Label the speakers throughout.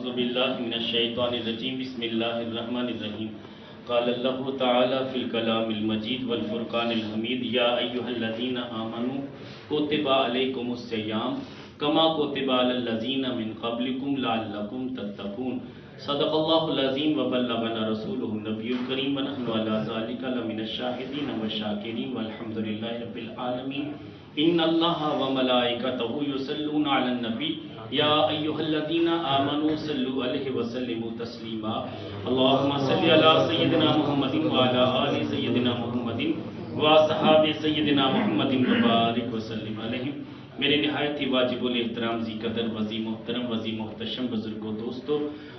Speaker 1: اعوذ باللہ من الشیطان الرجیم بسم اللہ الرحمن الرحیم قال اللہ تعالی فی الکلام المجید والفرقان الحمید یا ایہا الذین آمنوا کتب علیکم الصیام کما کتب علی الذین من قبلکم لعلکم تتقون صدق اللہ العظیم وبلغنا رسولہ النبی الکریم ونحن علی ذلک لمن الشاہدین والشاکرین والحمد للہ رب العالمین ان اللہ وملائکتہ یصلون علی النبی یا ایہا الذین آمنوا صلوا علیہ وسلموا تسلیما اللہم صلی علی سیدنا محمد وعلی آل سیدنا محمد واصحاب سیدنا محمد وبارک وسلم علیہ۔ میرے نہایت ہی واجب الاحترام ذی قدر وزی محترم وزی محتشم بزرگوں دوستو،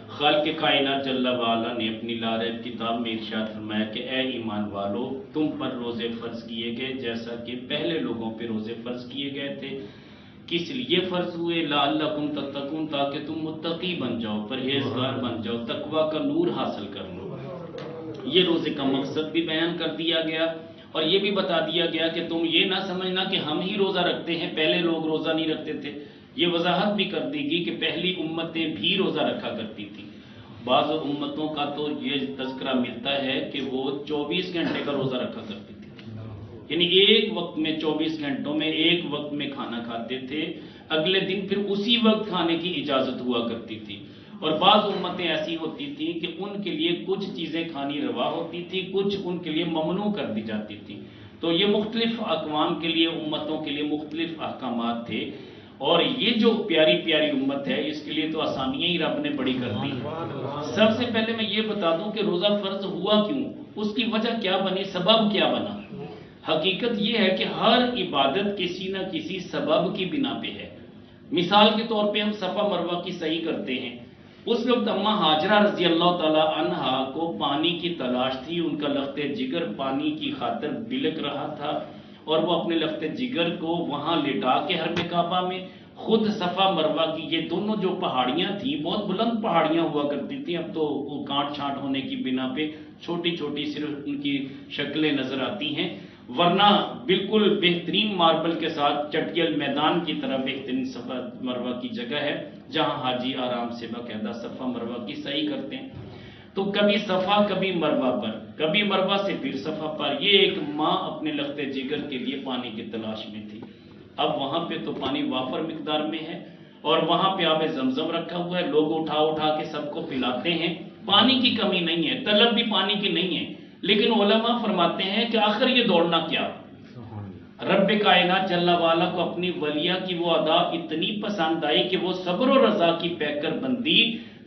Speaker 1: خالق کائنات جل وعلا نے اپنی لاریب کتاب میں ارشاد فرمایا کہ اے ایمان والو، تم پر روزے فرض کیے گئے جیسا کہ پہلے لوگوں پہ روزے فرض کیے گئے تھے۔ کس لیے فرض ہوئے؟ لعلکم تتقون، تاکہ تم متقی بن جاؤ، پرہیزگار بن جاؤ، تقوی کا نور حاصل کر لو۔ یہ روزے کا مقصد بھی بیان کر دیا گیا اور یہ بھی بتا دیا گیا کہ تم یہ نہ سمجھنا کہ ہم ہی روزہ رکھتے ہیں، پہلے لوگ روزہ نہیں رکھتے تھے۔ یہ وضاحت بھی کر دی گئی کہ پہلی امتیں بھی روزہ رکھا کرتی تھی۔ بعض امتوں کا تو یہ تذکرہ ملتا ہے کہ وہ 24 گھنٹے کا روزہ رکھا کرتی تھی، یعنی ایک وقت میں 24 گھنٹوں میں ایک وقت میں کھانا کھاتے تھے، اگلے دن پھر اسی وقت کھانے کی اجازت ہوا کرتی تھی۔ اور بعض امتیں ایسی ہوتی تھیں کہ ان کے لیے کچھ چیزیں کھانی روا ہوتی تھی، کچھ ان کے لیے ممنوع کر دی جاتی تھی۔ تو یہ مختلف اقوام کے لیے، امتوں کے لیے مختلف احکامات تھے، اور یہ جو پیاری پیاری امت ہے اس کے لیے تو آسانیاں ہی رب نے بڑی کر دی۔ سب سے پہلے میں یہ بتا دوں کہ روزہ فرض ہوا کیوں، اس کی وجہ کیا بنی، سبب کیا بنا۔ حقیقت یہ ہے کہ ہر عبادت کسی نہ کسی سبب کی بنا پہ ہے۔ مثال کے طور پہ ہم صفا مروہ کی سعی کرتے ہیں، اس وقت اماں ہاجرہ رضی اللہ تعالی عنہا کو پانی کی تلاش تھی، ان کا لخت جگر پانی کی خاطر بلک رہا تھا، اور وہ اپنے لخت جگر کو وہاں لٹا کے حرم کعبہ میں خود صفا مروہ کی، یہ دونوں جو پہاڑیاں تھیں بہت بلند پہاڑیاں ہوا کرتی تھیں، اب تو وہ کانٹ چھانٹ ہونے کی بنا پہ چھوٹی چھوٹی صرف ان کی شکلیں نظر آتی ہیں، ورنہ بالکل بہترین ماربل کے ساتھ چٹیل میدان کی طرح بہترین صفا مروہ کی جگہ ہے جہاں حاجی آرام سے باقاعدہ صفا مروہ کی سعی کرتے ہیں۔ تو کبھی صفا کبھی مروہ پر، کبھی مروہ سے پھر صفا پر، یہ ایک ماں اپنے لخت جگر کے لیے پانی کی تلاش میں تھی۔ اب وہاں پہ تو پانی وافر مقدار میں ہے اور وہاں پہ آب زمزم رکھا ہوا ہے، لوگ اٹھا اٹھا کے سب کو پلاتے ہیں، پانی کی کمی نہیں ہے، طلب بھی پانی کی نہیں ہے، لیکن علماء فرماتے ہیں کہ آخر یہ دوڑنا کیا۔ رب کائنات جل وعلا کو اپنی ولیہ کی وہ ادا اتنی پسند آئی کہ وہ صبر و رضا کی پیکر بندی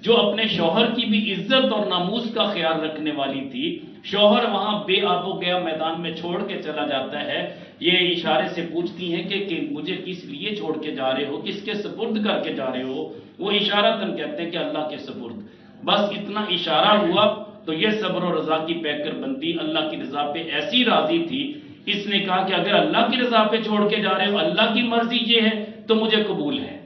Speaker 1: جو اپنے شوہر کی بھی عزت اور ناموس کا خیال رکھنے والی تھی، شوہر وہاں بے آب و گیا میدان میں چھوڑ کے چلا جاتا ہے، یہ اشارے سے پوچھتی ہیں کہ مجھے کس لیے چھوڑ کے جا رہے ہو، کس کے سپرد کر کے جا رہے ہو، وہ اشارتاً کہتے ہیں کہ اللہ کے سپرد۔ بس اتنا اشارہ ہوا تو یہ صبر و رضا کی پیکر بندی اللہ کی رضا پہ ایسی راضی تھی، اس نے کہا کہ اگر اللہ کی رضا پہ چھوڑ کے جا رہے ہو، اللہ کی مرضی یہ ہے تو مجھے قبول ہے۔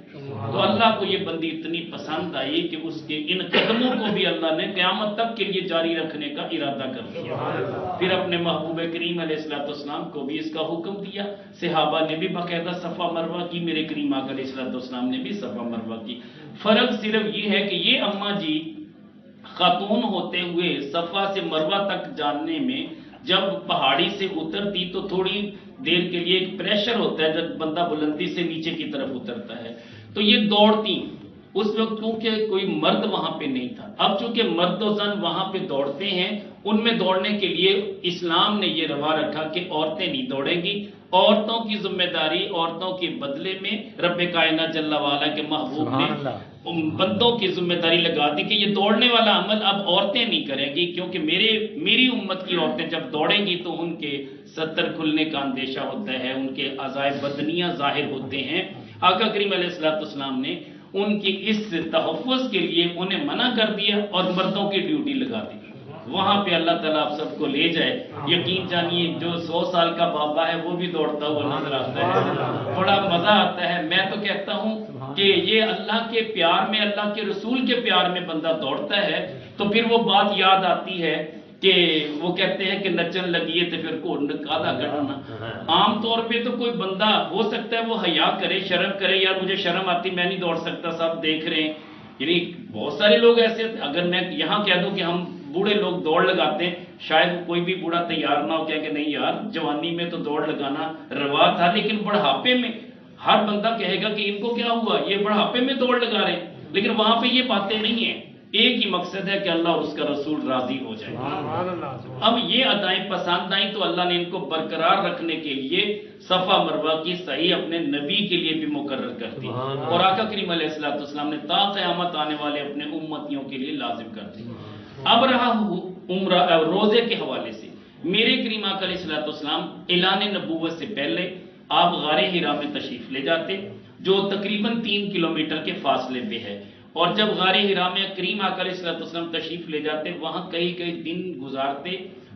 Speaker 1: تو اللہ کو یہ بندی اتنی پسند آئی کہ اس کے ان قدموں کو بھی اللہ نے قیامت تک کے لیے جاری رکھنے کا ارادہ کر دیا۔ پھر اپنے محبوب کریم علیہ السلام کو بھی اس کا حکم دیا، صحابہ نے بھی باقاعدہ صفا مروہ کی، میرے کریم آقا علیہ السلام نے بھی صفا مروہ کی۔ فرق صرف یہ ہے کہ یہ اماں جی خاتون ہوتے ہوئے صفا سے مروہ تک جانے میں جب پہاڑی سے اترتی تو تھوڑی دیر کے لیے ایک پریشر ہوتا ہے جب بندہ بلندی سے نیچے کی طرف اترتا ہے، تو یہ دوڑتی اس وقت کیونکہ کوئی مرد وہاں پہ نہیں تھا۔ اب چونکہ مرد و زن وہاں پہ دوڑتے ہیں، ان میں دوڑنے کے لیے اسلام نے یہ روا رکھا کہ عورتیں نہیں دوڑیں گی، عورتوں کی ذمہ داری، عورتوں کے بدلے میں رب کائنات جل وعلا کے محبوب نے بندوں کی ذمہ داری لگا دی کہ یہ دوڑنے والا عمل اب عورتیں نہیں کریں گی، کیونکہ میری امت کی عورتیں جب دوڑیں گی تو ان کے ستر کھلنے کا اندیشہ ہوتا ہے، ان کے اعضائے بدنیاں ظاہر ہوتے ہیں۔ آقا کریم علیہ السلام نے ان کی اس تحفظ کے لیے انہیں منع کر دیا اور مردوں کی ڈیوٹی لگا دی۔ وہاں پہ اللہ تعالیٰ آپ سب کو لے جائے، یقین جانیے جو 100 سال کا بابا ہے وہ بھی دوڑتا ہوا نظر آتا ہے، بڑا مزہ آتا ہے۔ میں تو کہتا ہوں کہ یہ اللہ کے پیار میں، اللہ کے رسول کے پیار میں بندہ دوڑتا ہے تو پھر وہ بات یاد آتی ہے کہ وہ کہتے ہیں کہ نچن لگیے تو پھر کو آدھا گھٹنا۔ عام طور پہ تو کوئی بندہ ہو سکتا ہے وہ حیا کرے، شرم کرے، یار مجھے شرم آتی میں نہیں دوڑ سکتا، سب دیکھ رہے ہیں، یعنی بہت سارے لوگ ایسے ہوتے ہیں، اگر میں یہاں کہہ دوں کہ ہم بوڑھے لوگ دوڑ لگاتے ہیں، شاید کوئی بھی بوڑھا تیار نہ ہو کہ نہیں یار جوانی میں تو دوڑ لگانا روا تھا، لیکن بڑھاپے میں ہر بندہ کہے گا کہ ان کو کیا ہوا، یہ بڑھاپے میں دوڑ لگا رہے ہیں، لیکن وہاں پہ یہ باتیں نہیں ہیں، ایک ہی مقصد ہے کہ اللہ اور اس کا رسول راضی ہو جائے۔ اب یہ ادائیں پسند آئیں تو اللہ نے ان کو برقرار رکھنے کے لیے صفا مروہ کی صحیح اپنے نبی کے لیے بھی مقرر کر دی، اور آقا کریم علیہ السلام نے تا قیامت آنے والے اپنے امتیوں کے لیے لازم کر دی۔ اب رہا عمرہ روزے کے حوالے سے، میرے کریم آقا علیہ السلام اعلان نبوت سے پہلے آپ غار حرا میں تشریف لے جاتے، جو تقریباً 3 کلومیٹر کے فاصلے پہ ہے، اور جب غار حرا میں کریم آقا علیہ السلام تشریف لے جاتے، وہاں کئی دن گزارتے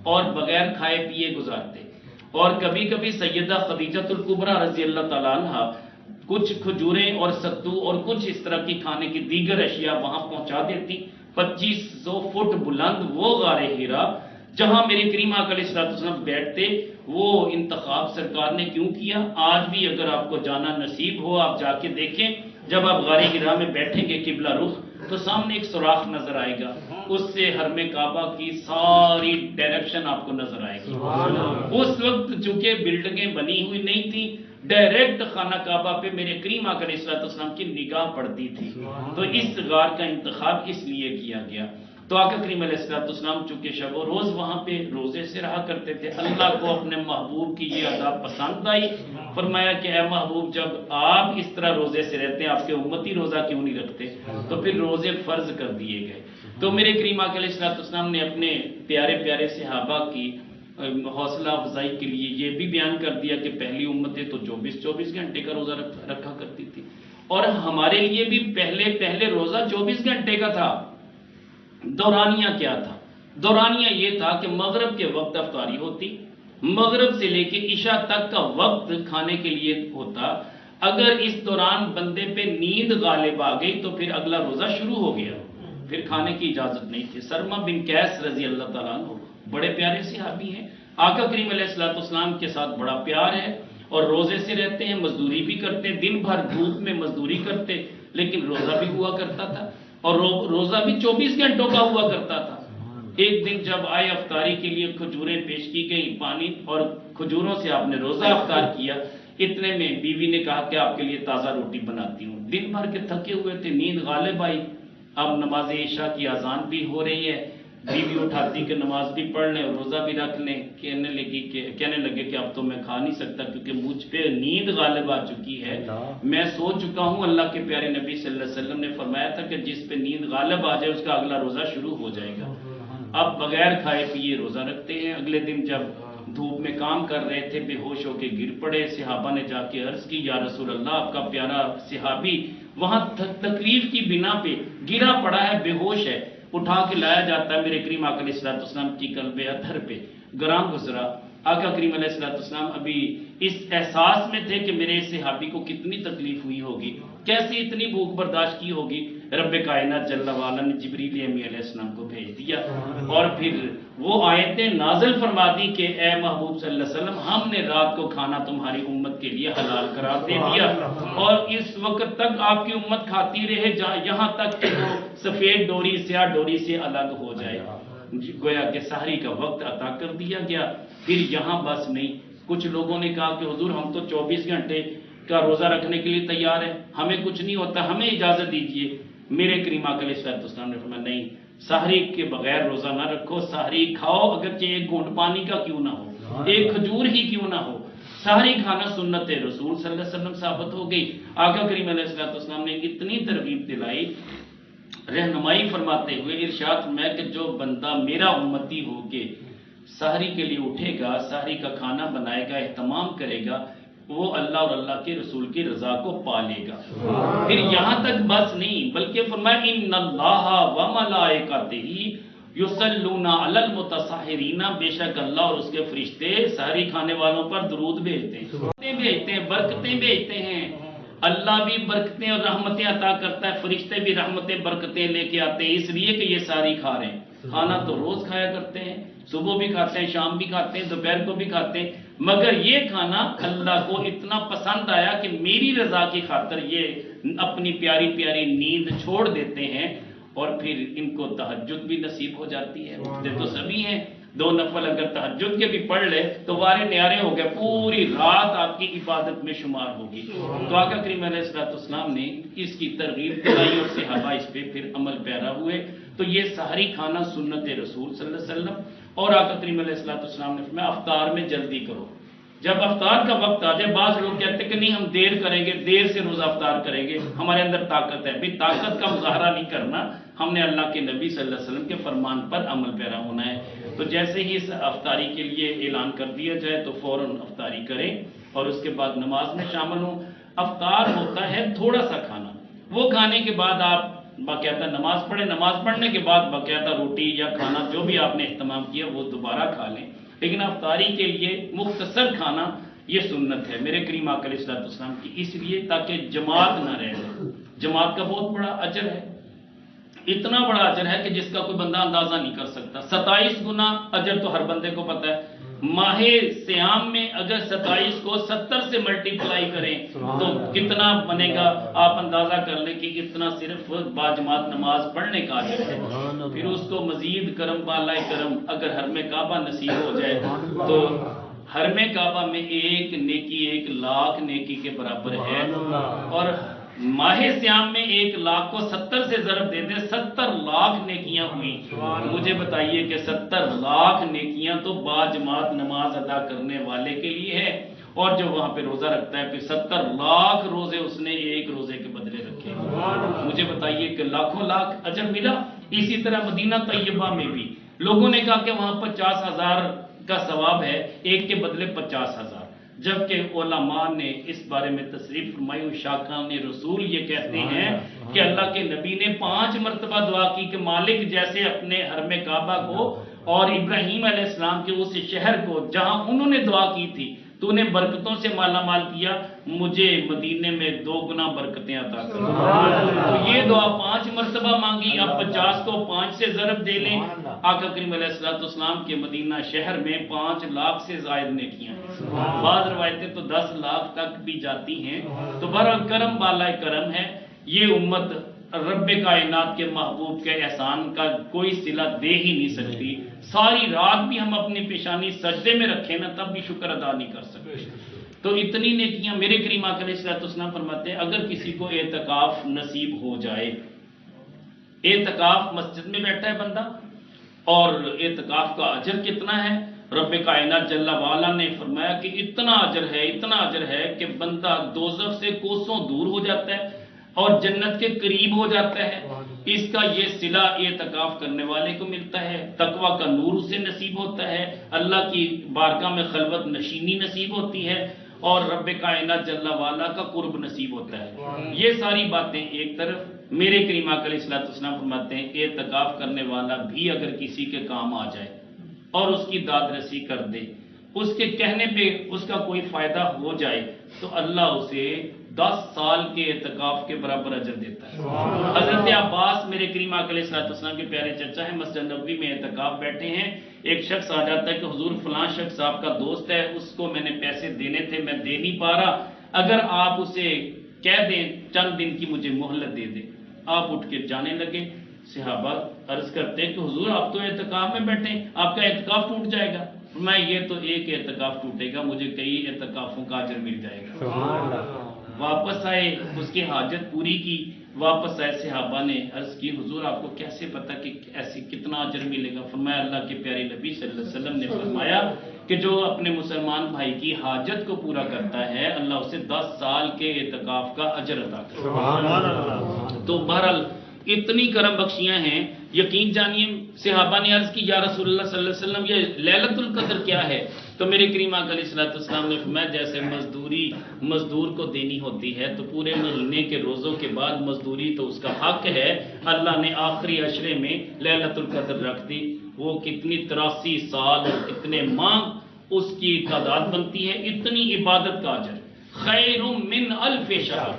Speaker 1: اور بغیر کھائے پیے گزارتے، اور کبھی کبھی سیدہ خدیجہ الکبریٰ رضی اللہ تعالیٰ عنہ کچھ کھجوریں اور ستو اور کچھ اس طرح کی کھانے کی دیگر اشیاء وہاں پہنچا دیتی۔ 2500 فٹ بلند وہ غار حرا جہاں میرے کریم آقا علیہ السلام بیٹھتے، وہ انتخاب سرکار نے کیوں کیا؟ آج بھی اگر آپ کو جانا نصیب ہو آپ جا کے دیکھیں، جب آپ غار حرا میں بیٹھیں گے قبلہ رخ تو سامنے ایک سوراخ نظر آئے گا، اس سے حرم کعبہ کی ساری ڈائریکشن آپ کو نظر آئے گی۔ اس وقت چونکہ بلڈنگیں بنی ہوئی نہیں تھی، ڈائریکٹ خانہ کعبہ پہ میرے کریم آقا علیہ السلام کی نگاہ پڑتی تھی، تو اس غار کا انتخاب اس لیے کیا گیا۔ تو آقا کریم علیہ السلام چونکہ شب و روز وہاں پہ روزے سے رہا کرتے تھے، اللہ کو اپنے محبوب کی یہ ادا پسند آئی، فرمایا کہ اے محبوب جب آپ اس طرح روزے سے رہتے ہیں، آپ کے امتی روزہ کیوں نہیں رکھتے؟ تو پھر روزے فرض کر دیے گئے۔ تو میرے کریم آقا علیہ السلام نے اپنے پیارے پیارے صحابہ کی حوصلہ افزائی کے لیے یہ بھی بیان کر دیا کہ پہلی امتیں تو 24 گھنٹے کا روزہ رکھا کرتی تھی، اور ہمارے لیے بھی پہلے روزہ 24 گھنٹے کا تھا۔ دورانیہ کیا تھا؟ دورانیہ یہ تھا کہ مغرب کے وقت افطاری ہوتی، مغرب سے لے کے عشاء تک کا وقت کھانے کے لیے ہوتا، اگر اس دوران بندے پہ نیند غالب آ گئی تو پھر اگلا روزہ شروع ہو گیا، پھر کھانے کی اجازت نہیں تھی۔ سرما بن قیس رضی اللہ تعالیٰ عنہ بڑے پیارے صحابی ہیں، آقا کریم علیہ السلام کے ساتھ بڑا پیار ہے، اور روزے سے رہتے ہیں، مزدوری بھی کرتے ہیں، دن بھر دھوپ میں مزدوری کرتے، لیکن روزہ بھی ہوا کرتا تھا، اور روزہ بھی 24 گھنٹوں کا ہوا کرتا تھا۔ ایک دن جب آئے افطاری کے لیے کھجوریں پیش کی گئی، پانی اور کھجوروں سے آپ نے روزہ افطار کیا، اتنے میں بیوی نے کہا کہ آپ کے لیے تازہ روٹی بناتی ہوں۔ دن بھر کے تھکے ہوئے تھے، نیند غالب آئی، اب نماز عشاء کی اذان بھی ہو رہی ہے، بیوی اٹھاتی کہ نماز بھی پڑھ لیں اور روزہ بھی رکھ لیں، کہنے لگے کہ اب تو میں کھا نہیں سکتا کیونکہ مجھ پہ نیند غالب آ چکی ہے، میں سو چکا ہوں۔ اللہ کے پیارے نبی صلی اللہ علیہ وسلم نے فرمایا تھا کہ جس پہ نیند غالب آ جائے اس کا اگلا روزہ شروع ہو جائے گا۔ اب بغیر کھائے پیے روزہ رکھتے ہیں۔ اگلے دن جب دھوپ میں کام کر رہے تھے، بے ہوش ہو کے گر پڑے، صحابہ نے جا کے عرض کی یا رسول اللہ آپ کا پیارا صحابی وہاں تکلیف کی بنا پہ گرا پڑا ہے، بے ہوش ہے، اٹھا کے لایا جاتا ہے۔ میرے کریم آقا علیہ السلام کی قلب اطہر پہ گراں گزرا۔ آقا کریم علیہ السلام ابھی اس احساس میں تھے کہ میرے صحابی کو کتنی تکلیف ہوئی ہوگی، کیسے اتنی بھوک برداشت کی ہوگی۔ رب کائنات جل وعلا نے جبریل امی علیہ السلام کو بھیج دیا، اور پھر وہ آیتیں نازل فرما دی کہ اے محبوب صلی اللہ علیہ وسلم ہم نے رات کو کھانا تمہاری امت کے لیے حلال قرار دے دیا، اور اس وقت تک آپ کی امت کھاتی رہے یہاں تک کہ وہ سفید ڈوری سیاہ ڈوری سے الگ ہو جائے۔ گویا کہ سحری کا وقت عطا کر دیا گیا۔ پھر یہاں بس نہیں، کچھ لوگوں نے کہا کہ حضور ہم تو 24 گھنٹے کا روزہ رکھنے کے لیے تیار ہیں، ہمیں کچھ نہیں ہوتا، ہمیں اجازت دیجیے۔ میرے کریم آقا علیہ السلام نے فرمایا نہیں، سحری کے بغیر روزہ نہ رکھو، سحری کھاؤ اگرچہ ایک گھونٹ پانی کا کیوں نہ ہو، ایک کھجور ہی کیوں نہ ہو۔ سحری کھانا سنت رسول صلی اللہ علیہ وسلم ثابت ہو گئی۔ آقا کریم علیہ السلام نے اتنی ترغیب دلائی، رہنمائی فرماتے ہوئے ارشاد فرمایا کہ جو بندہ میرا امتی ہو کے سحری کے لیے اٹھے گا، سحری کا کھانا بنائے گا، اہتمام کرے گا، وہ اللہ اور اللہ کے رسول کی رضا کو پا لے گا۔ پھر یہاں تک بس نہیں، بلکہ فرمایا ان اللہ و ملائکتہ یصلون علی المتسحرین، بے شک اللہ اور اس کے فرشتے سحری کھانے والوں پر درود بھیجتے ہیں، برکتیں بھیجتے ہیں۔ اللہ بھی برکتیں اور رحمتیں عطا کرتا ہے، فرشتے بھی رحمتیں برکتیں لے کے آتے ہیں، اس لیے کہ یہ ساری کھا رہے ہیں۔ کھانا تو روز کھایا کرتے ہیں، صبح بھی کھاتے ہیں، شام بھی کھاتے ہیں، دوپہر کو بھی کھاتے ہیں، مگر یہ کھانا اللہ کو اتنا پسند آیا کہ میری رضا کی خاطر یہ اپنی پیاری پیاری نیند چھوڑ دیتے ہیں، اور پھر ان کو تہجد بھی نصیب ہو جاتی ہے۔ اٹھتے تو سبھی ہیں، 2 نفل اگر تہجد کے بھی پڑھ لے تو وارے نیارے ہو گئے، پوری رات آپ کی عبادت میں شمار ہوگی۔ تو آقا کریم علیہ السلام نے اس کی ترغیب دلائی اور صحابہ اس پہ پھر عمل پیرا ہوئے۔ تو یہ سحری کھانا سنت رسول صلی اللہ علیہ وسلم، اور آقا کریم علیہ السلام نے فرمایا افطار میں جلدی کرو۔ جب افطار کا وقت آ جائے، بعض لوگ کہتے ہیں کہ نہیں ہم دیر کریں گے، دیر سے روزہ افطار کریں گے، ہمارے اندر طاقت ہے۔ بھی طاقت کا مظاہرہ نہیں کرنا، ہم نے اللہ کے نبی صلی اللہ علیہ وسلم کے فرمان پر عمل پیرا ہونا ہے۔ تو جیسے ہی اس افطاری کے لیے اعلان کر دیا جائے تو فوراً افطاری کریں اور اس کے بعد نماز میں شامل ہوں۔ افطار ہوتا ہے تھوڑا سا کھانا، وہ کھانے کے بعد آپ باقاعدہ نماز پڑھیں، نماز پڑھنے کے بعد باقاعدہ روٹی یا کھانا جو بھی آپ نے اہتمام کیا وہ دوبارہ کھا لیں، لیکن افطاری کے لیے مختصر کھانا یہ سنت ہے میرے کریم آقا علیہ السلام کی، اس لیے تاکہ جماعت نہ رہ جائے۔ جماعت کا بہت بڑا اجر ہے، اتنا بڑا اجر ہے کہ جس کا کوئی بندہ اندازہ نہیں کر سکتا۔ 27 گنا اجر تو ہر بندے کو پتہ ہے۔ ماہ سیام میں اگر 27 کو 70 سے ملٹیپلائی کریں تو کتنا بنے گا، آپ اندازہ کر لیں کہ اتنا صرف باجماعت نماز پڑھنے کا اجر ہے۔ پھر اس کو مزید کرم بالائے کرم اگر حرم کعبہ نصیب ہو جائے تو حرم کعبہ میں ایک نیکی 1,00,000 نیکی کے برابر ہے، اور ماہ سیام میں 1,00,000 کو 70 سے ضرب دے دیں، 70,00,000 نیکیاں ہوئی۔ مجھے بتائیے کہ 70,00,000 نیکیاں تو باجماعت نماز ادا کرنے والے کے لیے ہے، اور جو وہاں پہ روزہ رکھتا ہے پھر 70,00,000 روزے اس نے ایک روزے کے بدلے رکھے۔ مجھے بتائیے کہ لاکھوں لاکھ اجر ملا۔ اسی طرح مدینہ طیبہ میں بھی لوگوں نے کہا کہ وہاں 50,000 کا ثواب ہے، ایک کے بدلے 50,000، جبکہ علماء نے اس بارے میں تصریف فرمائی، شاکان رسول یہ کہتے ہیں کہ اللہ کے نبی نے 5 مرتبہ دعا کی کہ مالک جیسے اپنے حرم کعبہ کو اور ابراہیم علیہ السلام کے اس شہر کو جہاں انہوں نے دعا کی تھی تو انہیں برکتوں سے مالا مال کیا، مجھے مدینے میں 2 گنا برکتیں عطا کر۔ تو یہ دعا 5 مرتبہ مانگی، اب 50 کو 5 سے ضرب دے لیں۔ آقا کریم علیہ السلام کے مدینہ شہر میں 5 لاکھ سے زائد نیکیاں، بعض روایتیں تو 10 لاکھ تک بھی جاتی ہیں۔ تو بہرحال کرم بالائے کرم ہے، یہ امت رب کائنات کے محبوب کے احسان کا کوئی صلہ دے ہی نہیں سکتی۔ ساری رات بھی ہم اپنی پیشانی سجدے میں رکھیں نا تب بھی شکر ادا نہیں کر سکتے۔ تو اتنی نیکیاں میرے کریم آقا علیہ السلام فرماتے ہیں اگر کسی کو اعتکاف نصیب ہو جائے، اعتکاف مسجد میں بیٹھا ہے بندہ، اور اعتکاف کا اجر کتنا ہے، رب کائنات جل وعلا نے فرمایا کہ اتنا اجر ہے کہ بندہ دوزخ سے کوسوں دور ہو جاتا ہے اور جنت کے قریب ہو جاتا ہے۔ اس کا یہ صلہ اعتکاف کرنے والے کو ملتا ہے، تقوی کا نور اسے نصیب ہوتا ہے، اللہ کی بارگاہ میں خلوت نشینی نصیب ہوتی ہے، اور رب کائنات جل وعلا کا قرب نصیب ہوتا ہے۔ یہ ساری باتیں ایک طرف، میرے کریم آقا علیہ السلام فرماتے ہیں اعتکاف کرنے والا بھی اگر کسی کے کام آ جائے اور اس کی داد رسی کر دے، اس کے کہنے پہ اس کا کوئی فائدہ ہو جائے تو اللہ اسے 10 سال کے اعتکاف کے برابر اجر دیتا ہے۔ حضرت عباس میرے کریم آقا علیہ السلام کے پیارے چچا ہیں، مسجد نبوی میں اعتکاف بیٹھے ہیں، ایک شخص آ جاتا ہے کہ حضور فلاں شخص آپ کا دوست ہے، اس کو میں نے پیسے دینے تھے، میں دے نہیں پا رہا، اگر آپ اسے کہہ دیں چند دن کی مجھے مہلت دے دیں۔ آپ اٹھ کے جانے لگے، صحابہ عرض کرتے ہیں کہ حضور آپ تو اعتکاف میں بیٹھے ہیں، آپ کا اعتکاف ٹوٹ جائے گا۔ میں یہ تو ایک اعتکاف ٹوٹے گا، مجھے کئی اعتکافوں کا اجر مل جائے گا۔ واپس آئے، اس کی حاجت پوری کی، واپس آئے، صحابہ نے عرض کی حضور آپ کو کیسے پتا کہ ایسی کتنا اجر ملے گا؟ فرمایا اللہ کے پیارے نبی صلی اللہ علیہ وسلم نے فرمایا کہ جو اپنے مسلمان بھائی کی حاجت کو پورا کرتا ہے اللہ اسے 10 سال کے اعتکاف کا اجر عطا کرتا ہے۔ تو بہرحال اتنی کرم بخشیاں ہیں، یقین جانیے صحابہ نے عرض کی یا رسول اللہ صلی اللہ علیہ وسلم یہ لیلۃ القدر کیا ہے؟ تو میرے کریم آقا علیہ السلام نے فرمایا جیسے مزدور کو دینی ہوتی ہے تو پورے مہینے کے روزوں کے بعد مزدوری تو اس کا حق ہے، اللہ نے آخری عشرے میں لیلۃ القدر رکھ دی، وہ کتنی 83 سال اور کتنے ماہ اس کی تعداد بنتی ہے، اتنی عبادت کا اجر، خیر من 1000 شہر،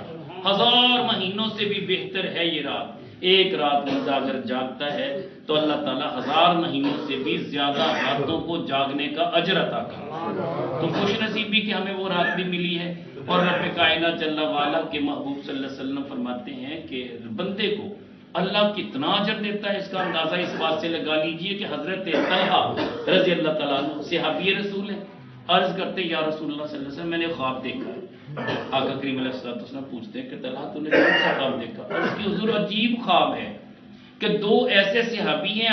Speaker 1: 1000 مہینوں سے بھی بہتر ہے یہ رات۔ ایک رات بندہ اگر جاگتا ہے تو اللہ تعالیٰ 1000 مہینوں سے بھی زیادہ راتوں کو جاگنے کا اجر عطا کرتا ہے۔ تو خوش نصیبی کہ ہمیں وہ رات بھی ملی ہے، اور رب کائنات جل وعلا کے محبوب صلی اللہ علیہ وسلم فرماتے ہیں کہ بندے کو اللہ کتنا اجر دیتا ہے، اس کا اندازہ اس بات سے لگا لیجئے کہ حضرت طلحہ رضی اللہ تعالیٰ عنہ صحابی رسول ہیں، عرض کرتے یا رسول اللہ صلی اللہ علیہ وسلم میں نے خواب دیکھا ہے۔ آقا کریم علیہ السلام پوچھتے ہیں کہ طلحہ تو نے کون سا خواب دیکھا؟ عرض کی حضور عجیب خواب ہے کہ 2 ایسے صحابی ہیں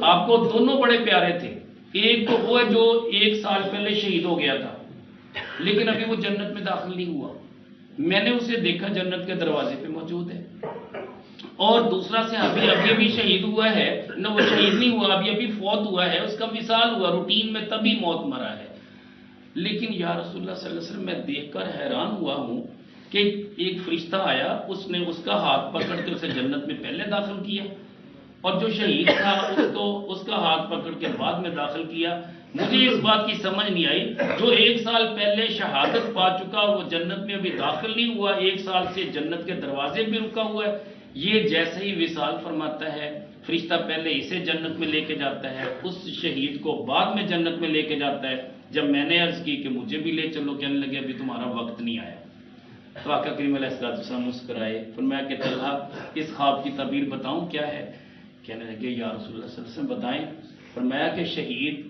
Speaker 1: آپ کو دونوں بڑے پیارے تھے، ایک تو وہ ہے جو 1 سال پہلے شہید ہو گیا تھا لیکن ابھی وہ جنت میں داخل نہیں ہوا، میں نے اسے دیکھا جنت کے دروازے پہ موجود ہے، اور دوسرا صحابی ابھی شہید ہوا ہے، نہ وہ شہید نہیں ہوا، ابھی فوت ہوا ہے، اس کا وصال ہوا، روٹین میں تبھی موت مرا ہے، لیکن یا رسول اللہ صلی اللہ علیہ وسلم میں دیکھ کر حیران ہوا ہوں کہ ایک فرشتہ آیا، اس نے اس کا ہاتھ پکڑ کے اسے جنت میں پہلے داخل کیا، اور جو شہید تھا اس کا ہاتھ پکڑ کے بعد میں داخل کیا۔ مجھے اس بات کی سمجھ نہیں آئی، جو 1 سال پہلے شہادت پا چکا اور وہ جنت میں ابھی داخل نہیں ہوا، 1 سال سے جنت کے دروازے بھی رکا ہوا ہے، یہ جیسے ہی وصال فرماتا ہے فرشتہ پہلے اسے جنت میں لے کے جاتا ہے، اس شہید کو بعد میں جنت میں لے کے جاتا ہے۔ جب میں نے عرض کی کہ مجھے بھی لے چلو، کہنے لگے ابھی تمہارا وقت نہیں آیا، تو آقا کریم علیہ السلام مسکرائے، فرمایا کہ طلحہ اس خواب کی تعبیر بتاؤں کیا ہے؟ کہنے لگے یا رسول اللہ صلی اللہ علیہ وسلم بتائیں۔ فرمایا کہ شہید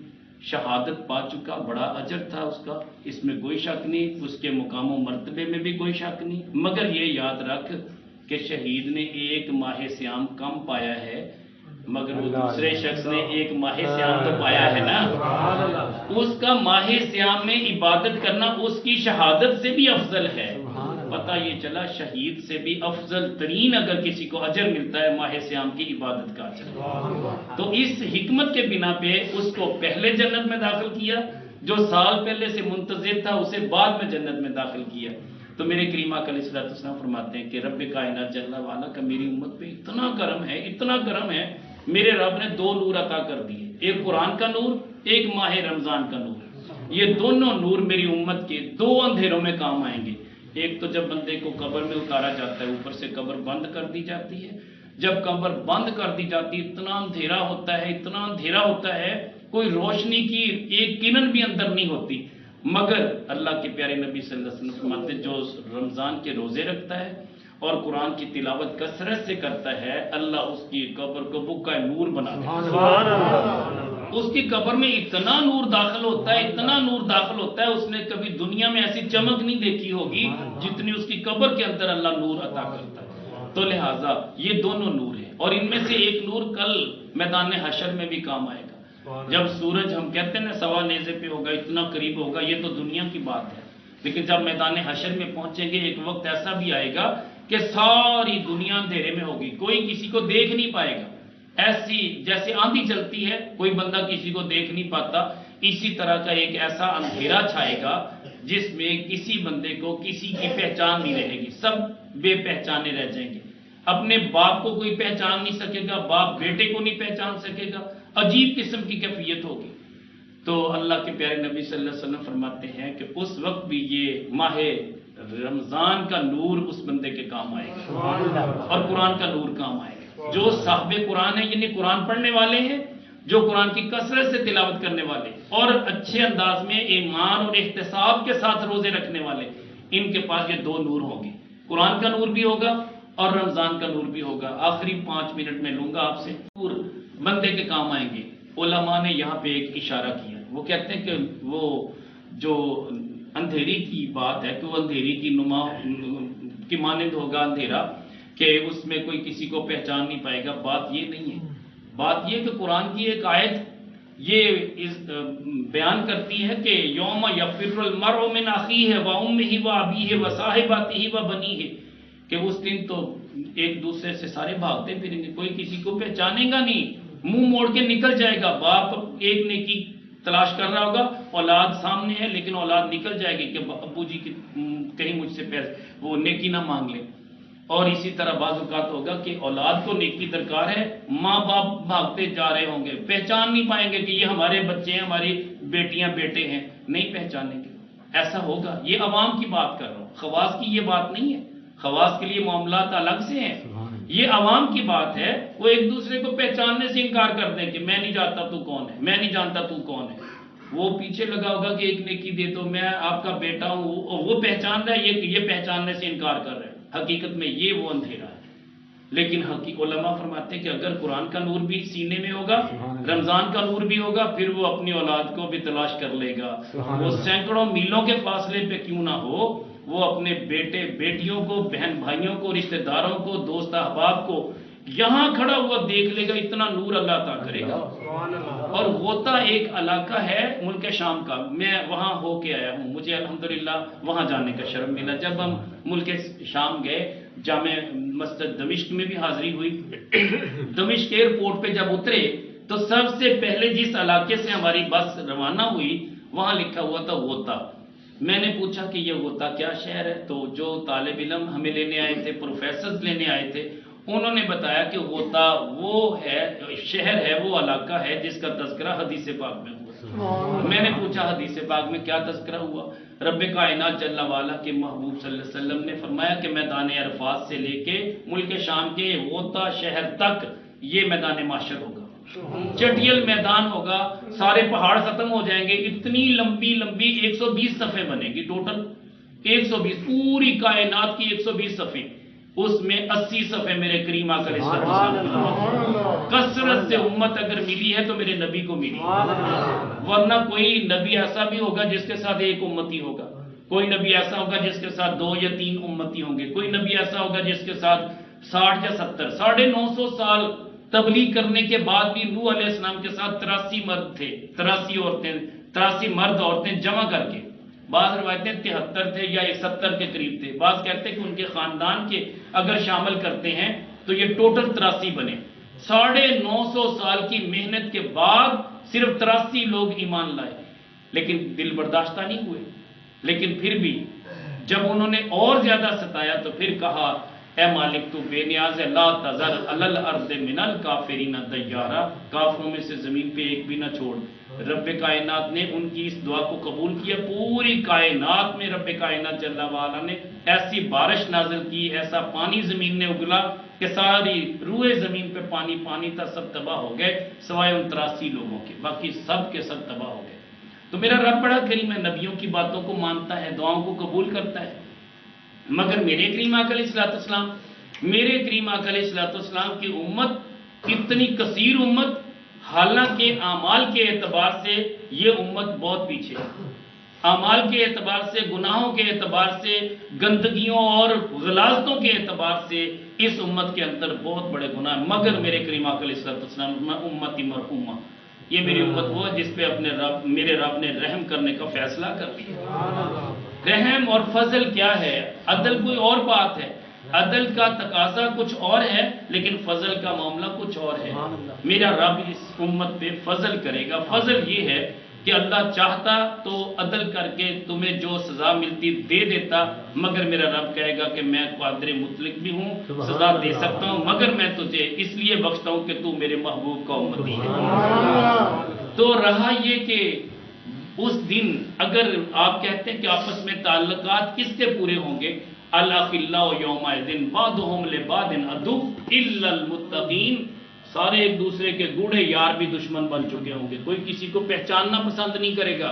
Speaker 1: شہادت پا چکا، بڑا اجر تھا اس کا، اس میں کوئی شک نہیں، اس کے مقام و مرتبے میں بھی کوئی شک نہیں، مگر یہ یاد رکھ کہ شہید نے 1 ماہ سیام کم پایا ہے، مگر وہ دوسرے شخص نے 1 ماہ سیام تو پایا ہے نا، اس کا ماہ سیام میں عبادت کرنا اس کی شہادت سے بھی افضل ہے۔ پتہ یہ چلا شہید سے بھی افضل ترین اگر کسی کو اجر ملتا ہے ماہ سیام کی عبادت کا اجر، تو اس حکمت کے بنا پہ اس کو پہلے جنت میں داخل کیا، جو سال پہلے سے منتظر تھا اسے بعد میں جنت میں داخل کیا۔ تو میرے کریم آقا علیہ السلام فرماتے ہیں کہ رب کائنات جل وعلا کا میری امت پہ اتنا کرم ہے، میرے رب نے 2 نور عطا کر دیے، ایک قرآن کا نور، ایک ماہ رمضان کا نور، یہ دونوں نور میری امت کے 2 اندھیروں میں کام آئیں گے۔ ایک تو جب بندے کو قبر میں اتارا جاتا ہے، اوپر سے قبر بند کر دی جاتی ہے، جب قبر بند کر دی جاتی ہے اتنا اندھیرا ہوتا ہے کوئی روشنی کی ایک کرن بھی اندر نہیں ہوتی، مگر اللہ کے پیارے نبی صلی اللہ علیہ وسلم فرماتے ہیں جو رمضان کے روزے رکھتا ہے اور قرآن کی تلاوت کثرت سے کرتا ہے، اللہ اس کی قبر کو بکا نور بنا دیتا ہے، اس کی قبر میں اتنا نور داخل ہوتا ہے اس نے کبھی دنیا میں ایسی چمک نہیں دیکھی ہوگی جتنی اس کی قبر کے اندر اللہ نور عطا کرتا ہے۔ تو لہٰذا یہ دونوں نور ہیں، اور ان میں سے ایک نور کل میدان حشر میں بھی کام آئے گا، جب سورج ہم کہتے ہیں نا 1.25 نیزے پہ ہوگا، اتنا قریب ہوگا، یہ تو دنیا کی بات ہے، لیکن جب میدان حشر میں پہنچیں گے ایک وقت ایسا بھی آئے گا کہ ساری دنیا اندھیرے میں ہوگی، کوئی کسی کو دیکھ نہیں پائے گا، ایسی جیسے آندھی چلتی ہے کوئی بندہ کسی کو دیکھ نہیں پاتا، اسی طرح کا ایک ایسا اندھیرا چھائے گا جس میں کسی بندے کو کسی کی پہچان نہیں رہے گی، سب بے پہچانے رہ جائیں گے، اپنے باپ کو کوئی پہچان نہیں سکے گا، باپ بیٹے کو نہیں پہچان سکے گا، عجیب قسم کی کیفیت ہوگی۔ تو اللہ کے پیارے نبی صلی اللہ علیہ وسلم فرماتے ہیں کہ اس وقت بھی یہ ماہ رمضان کا نور اس بندے کے کام آئے گا اور قرآن کا نور کام آئے گا۔ جو صاحب قرآن ہیں یعنی قرآن پڑھنے والے ہیں، جو قرآن کی کثرت سے تلاوت کرنے والے اور اچھے انداز میں ایمان اور احتساب کے ساتھ روزے رکھنے والے، ان کے پاس یہ 2 نور ہوں گے، قرآن کا نور بھی ہوگا اور رمضان کا نور بھی ہوگا۔ آخری 5 منٹ میں لوں گا آپ سے، نور بندے کے کام آئیں گے۔ علماء نے یہاں پہ ایک اشارہ کیا، وہ کہتے ہیں کہ وہ جو اندھیری کی بات ہے کہ وہ اندھیری کی نما کی مانند ہوگا اندھیرا کہ اس میں کوئی کسی کو پہچان نہیں پائے گا، بات یہ نہیں ہے، بات یہ کہ قرآن کی ایک آیت یہ بیان کرتی ہے کہ یوم یفر المرء من اخیہ و امہ و ابیہ و صاحباتہ و بنیہ، کہ اس دن تو ایک دوسرے سے سارے بھاگتے پھریں گے، کوئی کسی کو پہچانے گا نہیں، منہ موڑ کے نکل جائے گا، باپ ایک نیکی تلاش کر رہا ہوگا، اولاد سامنے ہے لیکن اولاد نکل جائے گی کہ ابو جی کہیں مجھ سے وہ نیکی نہ مانگ لے، اور اسی طرح بعض اوقات ہوگا کہ اولاد کو نیکی درکار ہے، ماں باپ بھاگتے جا رہے ہوں گے، پہچان نہیں پائیں گے کہ یہ ہمارے بچے ہیں، ہماری بیٹیاں بیٹے ہیں، نہیں پہچانیں گے، ایسا ہوگا۔ یہ عوام کی بات کر رہا ہوں، خواص کی یہ بات نہیں ہے، خواص کے لیے معاملات الگ سے ہیں، یہ عوام کی بات ہے، وہ ایک دوسرے کو پہچاننے سے انکار کر دیں کہ میں نہیں جانتا تو کون ہے، میں نہیں جانتا تو کون ہے۔ وہ پیچھے لگا ہوگا کہ ایک نیکی دے تو میں آپ کا بیٹا ہوں، وہ پہچان رہا ہے، یہ پہچاننے سے انکار کر رہا ہے۔ حقیقت میں یہ وہ اندھیرا ہے۔ لیکن علماء فرماتے ہیں کہ اگر قرآن کا نور بھی سینے میں ہوگا، رمضان کا نور بھی ہوگا، پھر وہ اپنی اولاد کو بھی تلاش کر لے گا۔ وہ سینکڑوں میلوں کے فاصلے پہ کیوں نہ ہو، وہ اپنے بیٹے بیٹیوں کو، بہن بھائیوں کو، رشتہ داروں کو، دوست احباب کو یہاں کھڑا ہوا دیکھ لے گا۔ اتنا نور اللہ عطا کرے گا۔ اور غوطہ ایک علاقہ ہے ملک شام کا، میں وہاں ہو کے آیا ہوں، مجھے الحمدللہ وہاں جانے کا شرف ملا۔ جب ہم ملک شام گئے، جامع مسجد دمشق میں بھی حاضری ہوئی۔ دمشق ایئرپورٹ پہ جب اترے تو سب سے پہلے جس علاقے سے ہماری بس روانہ ہوئی وہاں لکھا ہوا تھا غوطہ۔ میں نے پوچھا کہ یہ غوطہ کیا شہر ہے؟ تو جو طالب علم ہمیں لینے آئے تھے، پروفیسرز لینے آئے تھے، انہوں نے بتایا کہ غوطہ وہ ہے، شہر ہے، وہ علاقہ ہے جس کا تذکرہ حدیث پاک میں ہوا۔ میں نے پوچھا حدیث پاک میں کیا تذکرہ ہوا؟ رب کائنات جل وعلا کے محبوب صلی اللہ علیہ وسلم نے فرمایا کہ میدان عرفات سے لے کے ملک شام کے غوطہ شہر تک یہ میدان معاشر ہوگا، چٹیل میدان ہوگا، سارے پہاڑ ختم ہو جائیں گے، اتنی لمبی 120 صفحے بنے گی، ٹوٹل 120، پوری کائنات کی 120 صفحے، اس میں 80 صفحے میرے کریم آقا علیہ السلام۔ کثرت سے امت اگر ملی ہے تو میرے نبی کو ملی، ورنہ کوئی نبی ایسا بھی ہوگا جس کے ساتھ ایک امتی ہوگا، کوئی نبی ایسا ہوگا جس کے ساتھ 2 یا 3 امتی ہوں گے، کوئی نبی ایسا ہوگا جس کے ساتھ 60 یا 70، 950 سال تبلیغ کرنے کے بعد بھی نوح علیہ السلام کے ساتھ 83 مرد تھے، 83 مرد عورتیں جمع کر کے، بعض روایتیں 73 تھے یا 70 کے قریب تھے، بعض کہتے ہیں کہ ان کے خاندان کے اگر شامل کرتے ہیں تو یہ ٹوٹل 83 بنے۔ 950 سال کی محنت کے بعد صرف 83 لوگ ایمان لائے، لیکن دل برداشتہ نہیں ہوئے۔ لیکن پھر بھی جب انہوں نے اور زیادہ ستایا تو پھر کہا اے مالک تو بے نیاز ہے، لا تذر علی الارض من الکافرین دیارا، کافروں میں سے زمین پہ ایک بھی نہ چھوڑ۔ رب کائنات نے ان کی اس دعا کو قبول کیا، پوری کائنات میں رب کائنات جل وعلا نے ایسی بارش نازل کی، ایسا پانی زمین نے اگلا کہ ساری روئے زمین پہ پانی تھا، سب تباہ ہو گئے سوائے ان 83 لوگوں کے، باقی سب کے سب تباہ ہو گئے۔ تو میرا رب بڑا کریم ہے، نبیوں کی باتوں کو مانتا ہے، دعاؤں کو قبول کرتا ہے۔ مگر میرے کریم آقا علیہ السلام، میرے کریم آقا علیہ السلام کی امت اتنی کثیر امت، حالانکہ اعمال کے اعتبار سے یہ امت بہت پیچھے ہے، اعمال کے اعتبار سے، گناہوں کے اعتبار سے، گندگیوں اور غلاظتوں کے اعتبار سے اس امت کے اندر بہت بڑے گناہ ہیں، مگر میرے کریم آقا علیہ السلام امتی مرحومہ، یہ میری امت وہ ہے جس پہ میرے رب نے رحم کرنے کا فیصلہ کر دیا۔ رحم اور فضل کیا ہے؟ عدل کوئی اور بات ہے، عدل کا تقاضا کچھ اور ہے، لیکن فضل کا معاملہ کچھ اور ہے۔ میرا رب اس امت پہ فضل کرے گا۔ فضل یہ ہے کہ اللہ چاہتا تو عدل کر کے تمہیں جو سزا ملتی دے دیتا، مگر میرا رب کہے گا کہ میں قادر مطلق بھی ہوں، سزا دے سکتا ہوں، مگر میں تجھے اس لیے بخشتا ہوں کہ تو میرے محبوب کا امتی ہے۔ تو رہا یہ کہ اس دن اگر آپ کہتے ہیں کہ آپس میں تعلقات کس سے پورے ہوں گے، الاخلاء یومئذ بعضهم لبعض عدو الا المتقین، سارے ایک دوسرے کے گوڑے یار بھی دشمن بن چکے ہوں گے، کوئی کسی کو پہچاننا پسند نہیں کرے گا،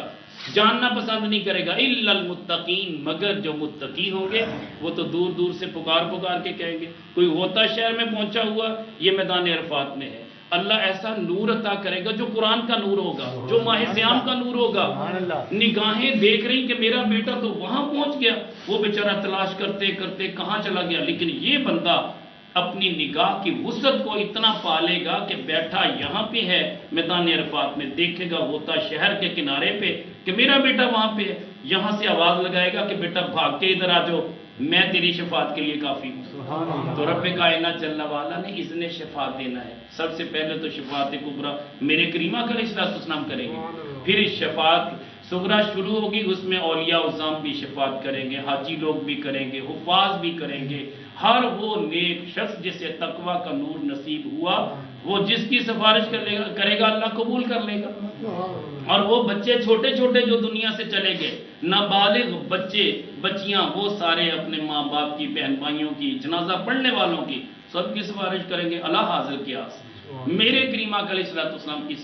Speaker 1: جاننا پسند نہیں کرے گا، الا المتقین، مگر جو متقی ہوں گے وہ تو دور دور سے پکار کے کہیں گے۔ کوئی غوطہ شہر میں پہنچا ہوا، یہ میدان عرفات میں ہے، اللہ ایسا نور عطا کرے گا جو قرآن کا نور ہوگا، جو ماہ صیام کا نور ہوگا، نگاہیں دیکھ رہی کہ میرا بیٹا تو وہاں پہنچ گیا، وہ بیچارہ تلاش کرتے کرتے کہاں چلا گیا، لیکن یہ بندہ اپنی نگاہ کی وسعت کو اتنا پالے گا کہ بیٹھا یہاں پہ ہے میدان عرفات میں، دیکھے گا غوطہ شہر کے کنارے پہ کہ میرا بیٹا وہاں پہ ہے، یہاں سے آواز لگائے گا کہ بیٹا بھاگ کے ادھر آ جاؤ، میں تیری شفاعت کے لیے کافی ہوں۔ تو رب کائنات جل وعلا نے اذن شفاعت دینا ہے۔ سب سے پہلے تو شفاعت کبریٰ میرے کریم آقا علیہ السلام کریں گے، پھر شفاعت صغریٰ شروع ہوگی، اس میں اولیاء عظام بھی شفاعت کریں گے، حاجی لوگ بھی کریں گے، حفاظ بھی کریں گے، ہر وہ نیک شخص جسے تقوی کا نور نصیب ہوا وہ جس کی سفارش کرے گا اللہ قبول کر لے گا۔ اور وہ بچے چھوٹے چھوٹے جو دنیا سے چلے گئے، نابالغ بچے بچیاں، وہ سارے اپنے ماں باپ کی، بہن بھائیوں کی، جنازہ پڑھنے والوں کی سب کی سفارش کریں گے اللہ حاضر قیاس. میرے کریم آقا علیہ السلام کی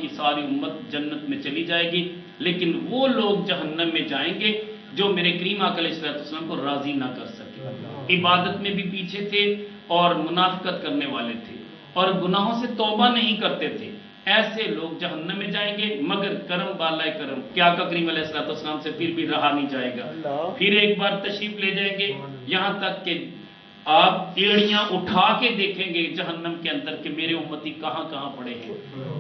Speaker 1: ساری امت جنت میں چلی جائے گی، لیکن وہ لوگ جہنم میں جائیں گے جو میرے کریم آقا علیہ السلام کو راضی نہ کر سکے، عبادت میں بھی پیچھے تھے اور منافقت کرنے والے تھے اور گناہوں سے توبہ نہیں کرتے تھے. ایسے لوگ جہنم میں جائیں گے، مگر کرم بالائے کرم کیا آقا کریم علیہ السلام سے پھر بھی رہا نہیں جائے گا. پھر ایک بار تشریف لے جائیں گے، یہاں تک کہ آپ ایڑیاں اٹھا کے دیکھیں گے جہنم کے اندر کہ میرے امتی کہاں کہاں پڑے ہیں.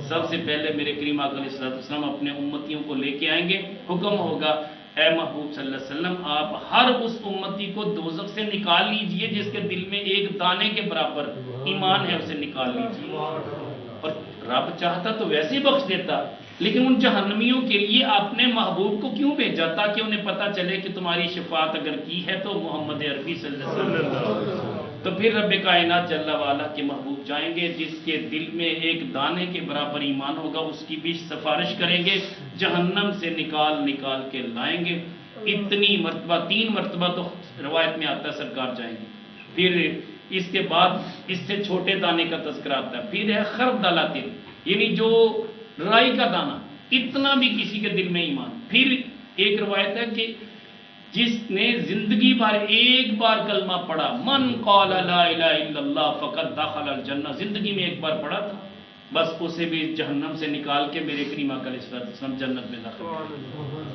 Speaker 1: سب سے پہلے میرے کریم آقا علیہ السلام اپنے امتیوں کو لے کے آئیں گے، حکم ہوگا اے محبوب صلی اللہ علیہ وسلم آپ ہر اس امتی کو دوزخ سے نکال لیجئے جس کے دل میں ایک دانے کے برابر ایمان ہے، اسے نکال لیجئے. اور رب چاہتا تو ویسے بخش دیتا، لیکن ان جہنمیوں کے لیے اپنے محبوب کو کیوں بھیجا؟ تاکہ انہیں پتہ چلے کہ تمہاری شفاعت اگر کی ہے تو محمد عربی صلی اللہ علیہ وسلم. تو پھر رب کائنات جل وعلا کے محبوب جائیں گے، جس کے دل میں ایک دانے کے برابر ایمان ہوگا اس کی بھی سفارش کریں گے، جہنم سے نکال کے لائیں گے. اتنی مرتبہ 3 مرتبہ تو روایت میں آتا ہے سرکار جائیں گے. پھر اس کے بعد اس سے چھوٹے دانے کا تذکرہ آتا ہے. پھر ہے خردلۃ، یعنی جو رائی کا دانہ، اتنا بھی کسی کے دل میں ایمان. پھر ایک روایت ہے کہ جس نے زندگی بھر ایک بار کلمہ پڑھا، من قال لا الہ الا اللہ فقد دخل الجنہ، زندگی میں ایک بار پڑھا تھا، بس اسے بھی جہنم سے نکال کے میرے کریم آقا علیہ السلام جنت میں داخل کر.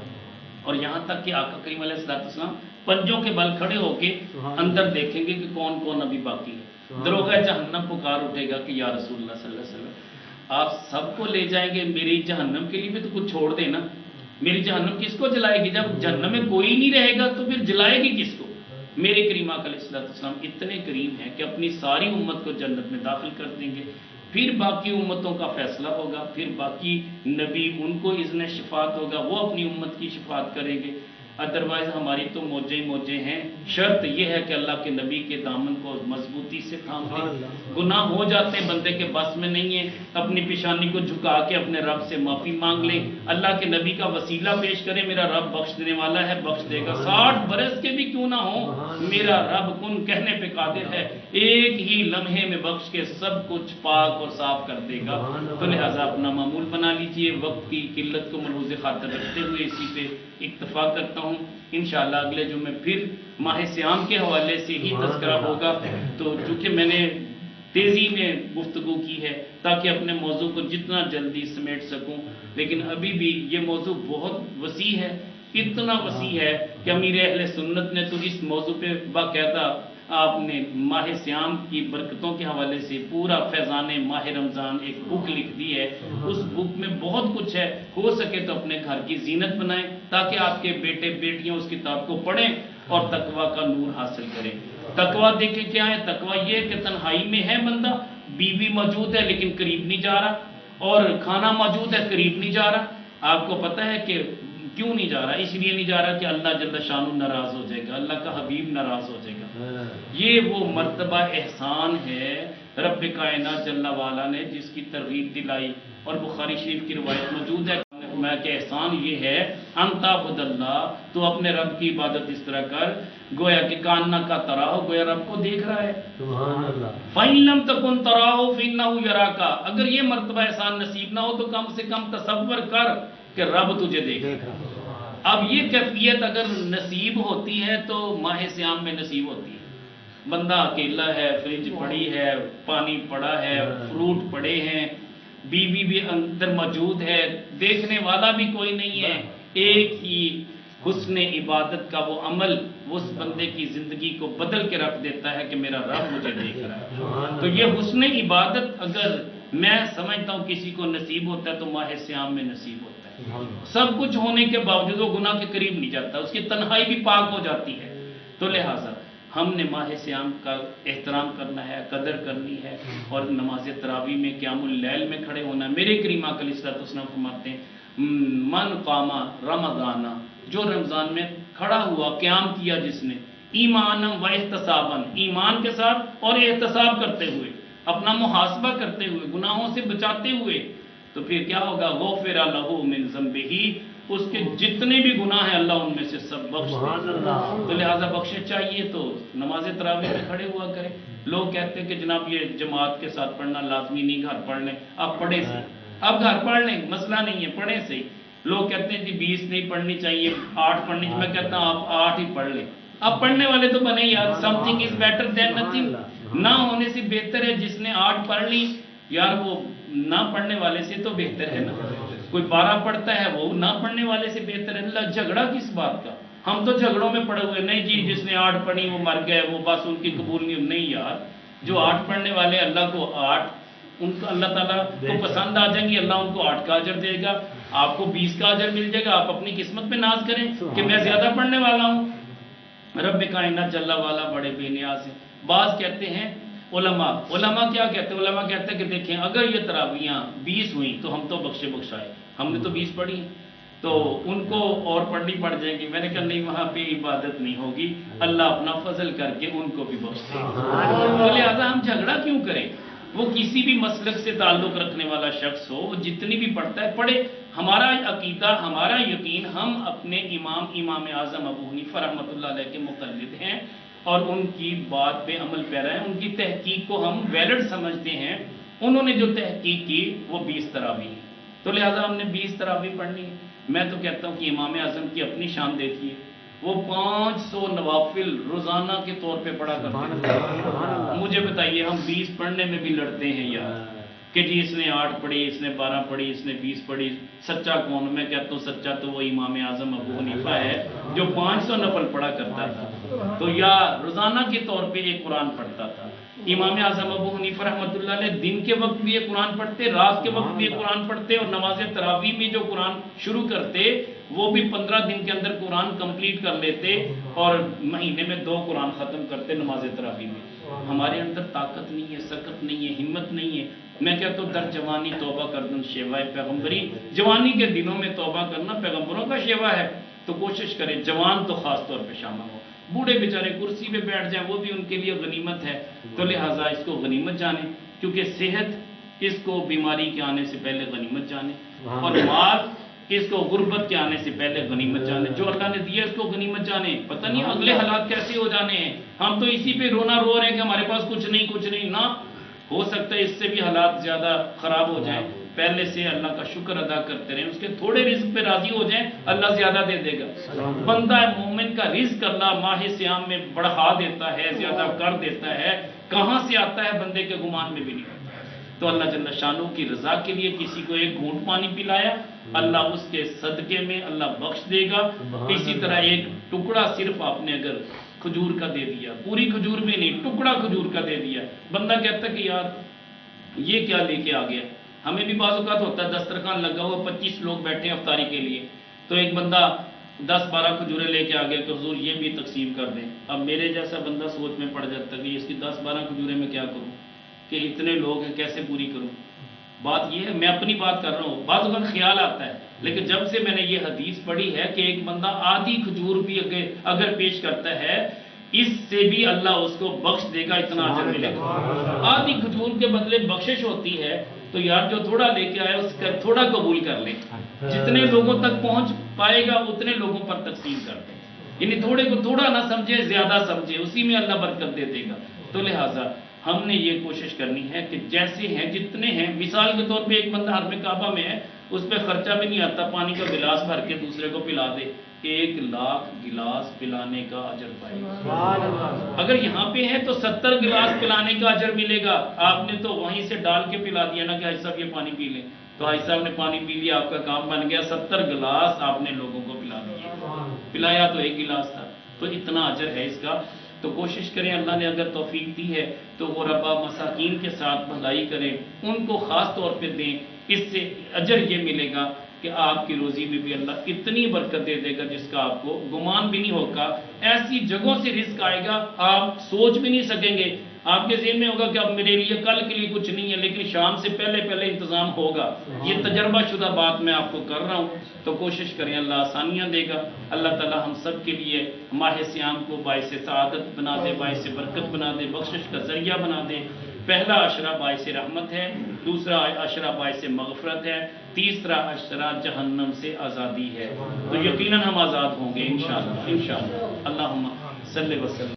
Speaker 1: اور یہاں تک کہ آقا کریم علیہ السلام پنجوں کے بل کھڑے ہو کے اندر دیکھیں گے کہ کون کون ابھی باقی ہے. دروغہ جہنم پکار اٹھے گا کہ یا رسول اللہ صلی اللہ علیہ وسلم آپ سب کو لے جائیں گے، میری جہنم کے لیے بھی تو کچھ چھوڑ دینا. میری جہنم کس کو جلائے گی؟ جب جہنم میں کوئی نہیں رہے گا تو پھر جلائے گی کس کو؟ میرے کریم آقا علیہ السلام اتنے کریم ہیں کہ اپنی ساری امت کو جنت میں داخل کر دیں گے. پھر باقی امتوں کا فیصلہ ہوگا، پھر باقی نبی ان کو اذن شفاعت ہوگا، وہ اپنی امت کی شفاعت کریں گے. ادروائز ہماری تو موجے ہی موجے ہیں. شرط یہ ہے کہ اللہ کے نبی کے دامن کو مضبوطی سے تھام دیں. گناہ ہو جاتے ہیں، بندے کے بس میں نہیں ہے، اپنی پیشانی کو جھکا کے اپنے رب سے معافی مانگ لیں، اللہ کے نبی کا وسیلہ پیش کریں، میرا رب بخش دینے والا ہے، بخش دے گا. 60 برس کے بھی کیوں نہ ہوں، میرا رب کن کہنے پہ قادر ہے، ایک ہی لمحے میں بخش کے سب کچھ پاک اور صاف کر دے گا. تو لہذا اپنا معمول بنا لیجئے. وقت کی قلت کو ملحوظ خاطر رکھتے ہوئے اسی پہ اکتفا کرتا ہوں. انشاءاللہ اگلے جمعے پھر ماہ سیام کے حوالے سے ہی تذکرہ ہوگا. تو چونکہ میں نے تیزی میں گفتگو کی ہے تاکہ اپنے موضوع کو جتنا جلدی سمیٹ سکوں، لیکن ابھی بھی یہ موضوع بہت وسیع ہے، اتنا وسیع ہے کہ امیر اہل سنت نے تو اس موضوع پہ باقاعدہ آپ نے ماہ سیام کی برکتوں کے حوالے سے پورا فیضان ماہ رمضان ایک بک لکھ دی ہے. اس بک میں بہت کچھ ہے، ہو سکے تو اپنے گھر کی زینت بنائیں تاکہ آپ کے بیٹے بیٹیاں اس کتاب کو پڑھیں اور تقوی کا نور حاصل کریں. تقوی دیکھیں کیا ہے؟ تقوی یہ کہ تنہائی میں ہے بندہ، بیوی موجود ہے لیکن قریب نہیں جا رہا، اور کھانا موجود ہے قریب نہیں جا رہا. آپ کو پتہ ہے کہ کیوں نہیں جا رہا؟ اس لیے نہیں جا رہا کہ اللہ جل شانہ ناراض ہو جائے گا، اللہ کا حبیب ناراض ہو جائے گا. یہ وہ مرتبہ احسان ہے رب کائنات جل وعلا نے جس کی ترغیب دلائی، اور بخاری شریف کی روایت موجود ہے کہ احسان یہ ہے انتا عبد اللہ، تو اپنے رب کی عبادت اس طرح کر گویا کہ کاننا کا تراہو، گویا رب کو دیکھ رہا ہے. سبحان اللہ. فَإِن لَمْ تَكُنْ تَرَاهُ فَإِنَّهُ يَرَاكَ، اگر یہ مرتبہ احسان نصیب نہ ہو تو کم سے کم تصور کر کہ رب تجھے دیکھ رہا ہے. اب یہ کیفیت اگر نصیب ہوتی ہے تو ماہ سیام میں نصیب ہوتی ہے. بندہ اکیلا ہے، فریج پڑی ہے، پانی پڑا ہے، فروٹ پڑے ہیں، بیوی بھی اندر موجود ہے، دیکھنے والا بھی کوئی نہیں ہے. ایک ہی حسن عبادت کا وہ عمل اس بندے کی زندگی کو بدل کے رکھ دیتا ہے کہ میرا رب مجھے دیکھ رہا ہے. تو یہ حسن عبادت اگر میں سمجھتا ہوں کسی کو نصیب ہوتا ہے تو ماہ سیام میں نصیب ہوتا ہے. سب کچھ ہونے کے باوجود وہ گناہ کے قریب نہیں جاتا، اس کی تنہائی بھی پاک ہو جاتی ہے. تو لہٰذا ہم نے ماہ سیام کا احترام کرنا ہے، قدر کرنی ہے، اور نماز تراویح میں قیام اللیل میں کھڑے ہونا ہے. میرے کریم آقا علیہ السلام فرماتے ہیں من قام رمضان، جو رمضان میں کھڑا ہوا، قیام کیا جس نے، ایمانم و احتسابا، ایمان کے ساتھ اور احتساب کرتے ہوئے، اپنا محاسبہ کرتے ہوئے، گناہوں سے بچاتے ہوئے، تو پھر کیا ہوگا؟ غفر لہ من ذنبہ، اس کے جتنے بھی گناہ ہیں اللہ ان میں سے سب بخش دے. تو لہٰذا بخشش چاہیے تو نماز تراویح میں کھڑے ہوا کریں. لوگ کہتے ہیں کہ جناب یہ جماعت کے ساتھ پڑھنا لازمی نہیں، گھر پڑھ لیں. آپ پڑھیں سے، آپ گھر پڑھ لیں، مسئلہ نہیں ہے، پڑھیں سے. لوگ کہتے ہیں کہ 20 نہیں پڑھنی چاہیے، 8 پڑھنی چاہیے. میں کہتا ہوں آپ 8 ہی پڑھ لیں. آپ پڑھنے والے تو بنے یار. Some thing is better than nothing. نہ ہونے سے بہتر ہے. جس نے 8 پڑھ لی یار وہ نہ پڑھنے والے سے تو بہتر ہے نا. کوئی 12 پڑھتا ہے وہ نہ پڑھنے والے سے بہتر ہے. اللہ جھگڑا کس بات کا؟ ہم تو جھگڑوں میں پڑے ہوئے. نہیں جی جس نے 8 پڑھی وہ مر گئے، وہ بس ان کی قبول نہیں یار. جو 8 پڑھنے والے اللہ کو 8 ان کو اللہ تعالیٰ کو پسند آ جائیں گی، اللہ ان کو 8 کا اجر دے گا. آپ کو 20 کا اجر مل جائے گا. آپ اپنی قسمت پہ ناز کریں کہ میں زیادہ پڑھنے والا ہوں. رب کائنات جل والا بڑے بے نیاز ہیں. بعض کہتے ہیں علماء کیا کہتے ہیں؟ علماء کہتے ہیں کہ دیکھیں اگر یہ تراویحاں 20 ہوئیں تو ہم تو بخشائے. ہم نے تو 20 پڑھی تو ان کو اور پڑھنی پڑ جائے گی. میں نے کہا نہیں، وہاں پہ عبادت نہیں ہوگی. اللہ اپنا فضل کر کے ان کو بھی بخش دے. تو لہٰذا ہم جھگڑا کیوں کریں؟ وہ کسی بھی مسلک سے تعلق رکھنے والا شخص ہو، وہ جتنی بھی پڑھتا ہے پڑھے. ہمارا عقیدہ، ہمارا یقین، ہم اپنے امام اعظم ابو حنیفہ رحمۃ اللہ علیہ کے مقلد ہیں اور ان کی بات پہ عمل پیرا ہیں. ان کی تحقیق کو ہم ویلڈ سمجھتے ہیں. انہوں نے جو تحقیق کی وہ 20 تراویح ہے. تو لہٰذا ہم نے 20 تراویح پڑھنی ہے. میں تو کہتا ہوں کہ امام اعظم کی اپنی شان دیکھیے. وہ 500 نوافل روزانہ کے طور پہ پڑھا کرتے ہیں. مجھے بتائیے ہم 20 پڑھنے میں بھی لڑتے ہیں یار کہ جی اس نے 8 پڑھی، اس نے 12 پڑھی، اس نے 20 پڑھی. سچا کون؟ میں کہتا ہوں سچا تو وہ امام اعظم ابو حنیفہ ہے جو 500 نفل پڑھا کرتا تھا. تو یا روزانہ کے طور پہ ایک قرآن پڑھتا تھا. امام اعظم ابو حنیفہ رحمۃ اللہ علیہ دن کے وقت بھی یہ قرآن پڑھتے، رات کے وقت بھی یہ قرآن پڑھتے، اور نماز تراویح میں جو قرآن شروع کرتے وہ بھی 15 دن کے اندر قرآن کمپلیٹ کر لیتے اور مہینے میں 2 قرآن ختم کرتے نماز تراویح میں. ہمارے اندر طاقت نہیں ہے، سکت نہیں ہے، ہمت نہیں ہے. میں کہتا ہوں در جوانی توبہ کردن شیوہ پیغمبری. جوانی کے دنوں میں توبہ کرنا پیغمبروں کا شیوہ ہے. تو کوشش کریں جوان تو خاص طور پہ شامل ہو. بوڑھے بیچارے کرسی پہ بیٹھ جائیں وہ بھی ان کے لیے غنیمت ہے. تو لہٰذا اس کو غنیمت جانیں، کیونکہ صحت اس کو بیماری کے آنے سے پہلے غنیمت جانیں، اور مال اس کو غربت کے آنے سے پہلے غنیمت جانیں. جو اللہ نے دیا اس کو غنیمت جانیں. پتہ نہیں اگلے حالات کیسے ہو جانے ہیں. ہم تو اسی پہ رونا رو رہے ہیں کہ ہمارے پاس کچھ نہیں نہ. ہو سکتا ہے اس سے بھی حالات زیادہ خراب ہو جائیں. پہلے سے اللہ کا شکر ادا کرتے رہیں، اس کے تھوڑے رزق پہ راضی ہو جائیں، اللہ زیادہ دے دے گا. بندہ مومن کا رزق اللہ ماہ سیام میں بڑھا دیتا ہے، زیادہ کر دیتا ہے. کہاں سے آتا ہے بندے کے گمان میں بھی نہیں ہوتا. تو اللہ جل شانہ کی رضا کے لیے کسی کو ایک گھونٹ پانی پلایا، اللہ اس کے صدقے میں اللہ بخش دے گا. اسی طرح ایک ٹکڑا صرف آپ نے اگر کھجور کا دے دیا، پوری کھجور بھی نہیں، ٹکڑا کھجور کا دے دیا، بندہ کہتا کہ یار یہ کیا لے کے آ گیا. ہمیں بھی بعض اوقات ہوتا ہے دسترخوان لگا ہوا 25 لوگ بیٹھے ہیں افطاری کے لیے، تو ایک بندہ 10-12 کھجوریں لے کے آ گیا کہ حضور یہ بھی تقسیم کر دیں. اب میرے جیسا بندہ سوچ میں پڑ جاتا ہے کہ اس کی 10-12 کھجوریں میں کیا کروں کہ اتنے لوگ ہیں کیسے پوری کروں. بات یہ ہے، میں اپنی بات کر رہا ہوں، بعض اوقات خیال آتا ہے. لیکن جب سے میں نے یہ حدیث پڑھی ہے کہ ایک بندہ آدھی کھجور بھی اگر پیش کرتا ہے اس سے بھی اللہ اس کو بخش دے گا، اتنا اجر ملے گا. آدھی کھجور کے بدلے بخشش ہوتی ہے. تو یار جو تھوڑا لے کے آئے اس کا تھوڑا قبول کر لیں. جتنے لوگوں تک پہنچ پائے گا اتنے لوگوں پر تقسیم کر دیں. یعنی تھوڑے کو تھوڑا نہ سمجھے، زیادہ سمجھے، اسی میں اللہ برکت دے دے گا. تو لہٰذا ہم نے یہ کوشش کرنی ہے کہ جیسے ہیں جتنے ہیں. مثال کے طور پہ ایک بندہ حرم کعبہ میں ہے، اس پہ خرچہ بھی نہیں آتا، پانی کا گلاس بھر کے دوسرے کو پلا دے، 1 لاکھ گلاس پلانے کا اجر پائے گا. اگر یہاں پہ ہے تو 70 گلاس پلانے کا اجر ملے گا. آپ نے تو وہیں سے ڈال کے پلا دیا نا کہ حاجی صاحب یہ پانی پی لیں، تو حاجی صاحب نے پانی پی لیا، آپ کا کام بن گیا. 70 گلاس آپ نے لوگوں کو پلا دیے. پلایا تو 1 گلاس تھا. تو اتنا اجر ہے اس کا. تو کوشش کریں، اللہ نے اگر توفیق دی ہے تو غربا مساکین کے ساتھ بھلائی کریں، ان کو خاص طور پہ دیں. اس سے اجر یہ ملے گا کہ آپ کی روزی میں بھی اللہ اتنی برکت دے دے گا جس کا آپ کو گمان بھی نہیں ہوگا. ایسی جگہوں سے رزق آئے گا آپ سوچ بھی نہیں سکیں گے. آپ کے ذہن میں ہوگا کہ اب میرے لیے کل کے لیے کچھ نہیں ہے، لیکن شام سے پہلے انتظام ہوگا. یہ تجربہ شدہ بات میں آپ کو کر رہا ہوں. تو کوشش کریں، اللہ آسانیاں دے گا. اللہ تعالی ہم سب کے لیے ماہ سیام کو باعث سعادت بنا دے، باعث برکت بنا دے، بخشش کا ذریعہ بنا دے. پہلا عشرہ باعث رحمت ہے، دوسرا عشرہ باعث مغفرت ہے، تیسرا عشرہ جہنم سے آزادی ہے۔ تو یقیناً ہم آزاد ہوں گے انشاءاللہ، انشاءاللہ۔ اللہم صلی وسلم